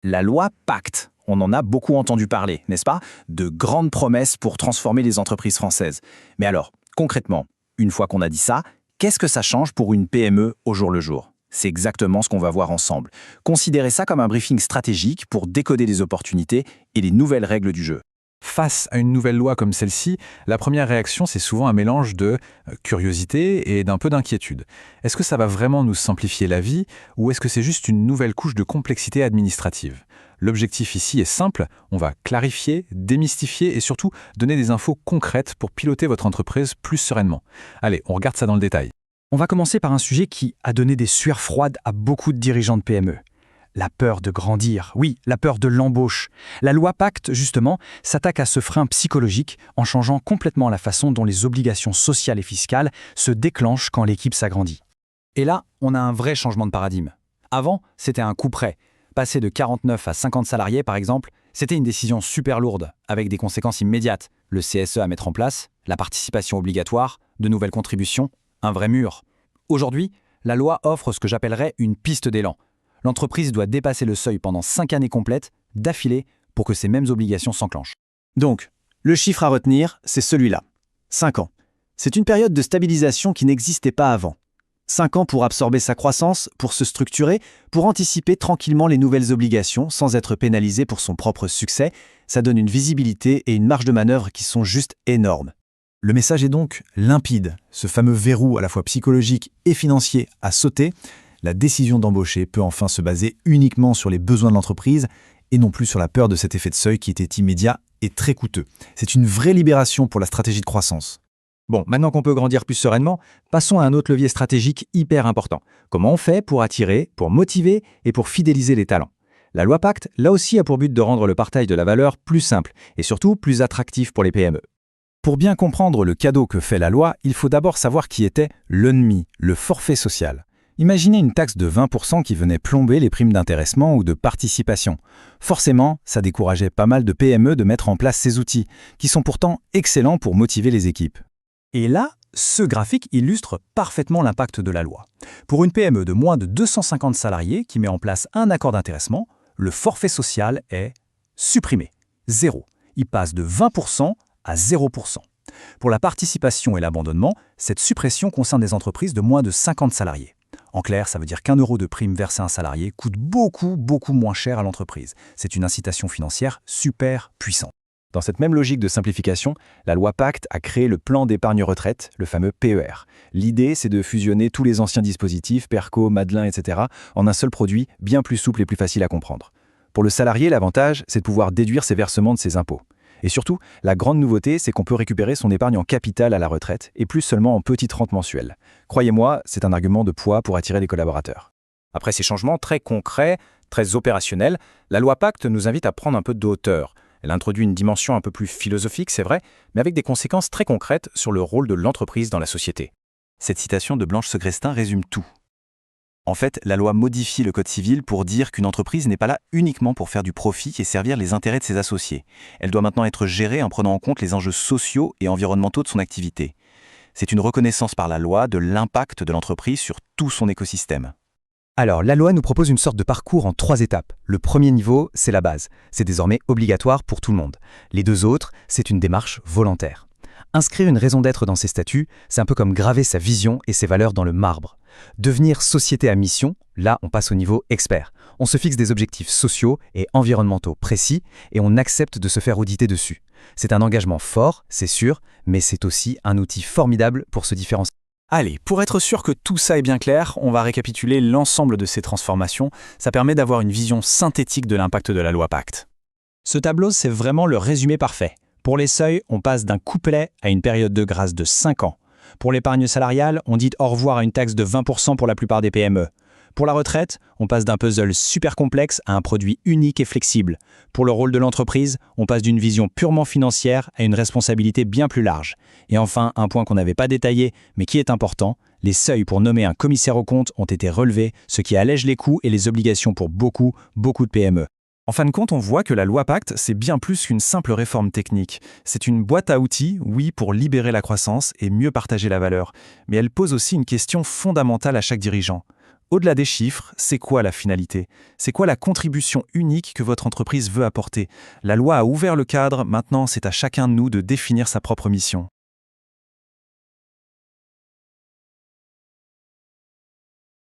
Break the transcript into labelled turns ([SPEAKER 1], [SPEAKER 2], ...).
[SPEAKER 1] La loi Pacte, on en a beaucoup entendu parler, n'est-ce pas? De grandes promesses pour transformer les entreprises françaises. Mais alors, concrètement, une fois qu'on a dit ça, qu'est-ce que ça change pour une PME au jour le jour? C'est exactement ce qu'on va voir ensemble. Considérez ça comme un briefing stratégique pour décoder les opportunités et les nouvelles règles du jeu.
[SPEAKER 2] Face à une nouvelle loi comme celle-ci, la première réaction, c'est souvent un mélange de curiosité et d'un peu d'inquiétude. Est-ce que ça va vraiment nous simplifier la vie ou est-ce que c'est juste une nouvelle couche de complexité administrative? L'objectif ici est simple, on va clarifier, démystifier et surtout donner des infos concrètes pour piloter votre entreprise plus sereinement. Allez, on regarde ça dans le détail.
[SPEAKER 3] On va commencer par un sujet qui a donné des sueurs froides à beaucoup de dirigeants de PME. La peur de grandir, oui, la peur de l'embauche. La loi Pacte, justement, s'attaque à ce frein psychologique en changeant complètement la façon dont les obligations sociales et fiscales se déclenchent quand l'équipe s'agrandit. Et là, on a un vrai changement de paradigme. Avant, c'était un coup près. Passer de 49 à 50 salariés, par exemple, c'était une décision super lourde, avec des conséquences immédiates. Le CSE à mettre en place, la participation obligatoire, de nouvelles contributions, un vrai mur. Aujourd'hui, la loi offre ce que j'appellerais une piste d'élan. L'entreprise doit dépasser le seuil pendant 5 années complètes, d'affilée, pour que ces mêmes obligations s'enclenchent.
[SPEAKER 1] Donc, le chiffre à retenir, c'est celui-là. 5 ans. C'est une période de stabilisation qui n'existait pas avant. 5 ans pour absorber sa croissance, pour se structurer, pour anticiper tranquillement les nouvelles obligations sans être pénalisé pour son propre succès, ça donne une visibilité et une marge de manœuvre qui sont juste énormes.
[SPEAKER 3] Le message est donc limpide. Ce fameux verrou à la fois psychologique et financier a sauté. La décision d'embaucher peut enfin se baser uniquement sur les besoins de l'entreprise et non plus sur la peur de cet effet de seuil qui était immédiat et très coûteux. C'est une vraie libération pour la stratégie de croissance.
[SPEAKER 4] Bon, maintenant qu'on peut grandir plus sereinement, passons à un autre levier stratégique hyper important. Comment on fait pour attirer, pour motiver et pour fidéliser les talents? La loi Pacte, là aussi, a pour but de rendre le partage de la valeur plus simple et surtout plus attractif pour les PME.
[SPEAKER 3] Pour bien comprendre le cadeau que fait la loi, il faut d'abord savoir qui était l'ennemi, le forfait social. Imaginez une taxe de 20% qui venait plomber les primes d'intéressement ou de participation. Forcément, ça décourageait pas mal de PME de mettre en place ces outils, qui sont pourtant excellents pour motiver les équipes.
[SPEAKER 4] Et là, ce graphique illustre parfaitement l'impact de la loi. Pour une PME de moins de 250 salariés qui met en place un accord d'intéressement, le forfait social est supprimé. Zéro. Il passe de 20% à 0%. Pour la participation et l'abandonnement, cette suppression concerne des entreprises de moins de 50 salariés. En clair, ça veut dire qu'1 euro de prime versé à un salarié coûte beaucoup moins cher à l'entreprise. C'est une incitation financière super puissante. Dans cette même logique de simplification, la loi Pacte a créé le plan d'épargne retraite, le fameux PER. L'idée, c'est de fusionner tous les anciens dispositifs, Perco, Madelin, etc., en un seul produit bien plus souple et plus facile à comprendre. Pour le salarié, l'avantage, c'est de pouvoir déduire ses versements de ses impôts. Et surtout, la grande nouveauté, c'est qu'on peut récupérer son épargne en capital à la retraite, et plus seulement en petites rentes mensuelles. Croyez-moi, c'est un argument de poids pour attirer les collaborateurs. Après ces changements très concrets, très opérationnels, la loi Pacte nous invite à prendre un peu de hauteur. Elle introduit une dimension un peu plus philosophique, c'est vrai, mais avec des conséquences très concrètes sur le rôle de l'entreprise dans la société.
[SPEAKER 2] Cette citation de Blanche Segrestin résume tout. En fait, la loi modifie le Code civil pour dire qu'une entreprise n'est pas là uniquement pour faire du profit et servir les intérêts de ses associés. Elle doit maintenant être gérée en prenant en compte les enjeux sociaux et environnementaux de son activité. C'est une reconnaissance par la loi de l'impact de l'entreprise sur tout son écosystème.
[SPEAKER 4] Alors, la loi nous propose une sorte de parcours en 3 étapes. Le premier niveau, c'est la base. C'est désormais obligatoire pour tout le monde. Les 2 autres, c'est une démarche volontaire. Inscrire une raison d'être dans ses statuts, c'est un peu comme graver sa vision et ses valeurs dans le marbre. Devenir société à mission, là on passe au niveau expert. On se fixe des objectifs sociaux et environnementaux précis et on accepte de se faire auditer dessus. C'est un engagement fort, c'est sûr, mais c'est aussi un outil formidable pour se différencier.
[SPEAKER 3] Allez, pour être sûr que tout ça est bien clair, on va récapituler l'ensemble de ces transformations. Ça permet d'avoir une vision synthétique de l'impact de la loi Pacte. Ce tableau, c'est vraiment le résumé parfait. Pour les seuils, on passe d'un couplet à une période de grâce de 5 ans. Pour l'épargne salariale, on dit au revoir à une taxe de 20% pour la plupart des PME. Pour la retraite, on passe d'un puzzle super complexe à un produit unique et flexible. Pour le rôle de l'entreprise, on passe d'une vision purement financière à une responsabilité bien plus large. Et enfin, un point qu'on n'avait pas détaillé, mais qui est important, les seuils pour nommer un commissaire aux comptes ont été relevés, ce qui allège les coûts et les obligations pour beaucoup de PME.
[SPEAKER 4] En fin de compte, on voit que la loi Pacte, c'est bien plus qu'une simple réforme technique. C'est une boîte à outils, oui, pour libérer la croissance et mieux partager la valeur. Mais elle pose aussi une question fondamentale à chaque dirigeant. Au-delà des chiffres, c'est quoi la finalité? C'est quoi la contribution unique que votre entreprise veut apporter? La loi a ouvert le cadre, maintenant c'est à chacun de nous de définir sa propre mission.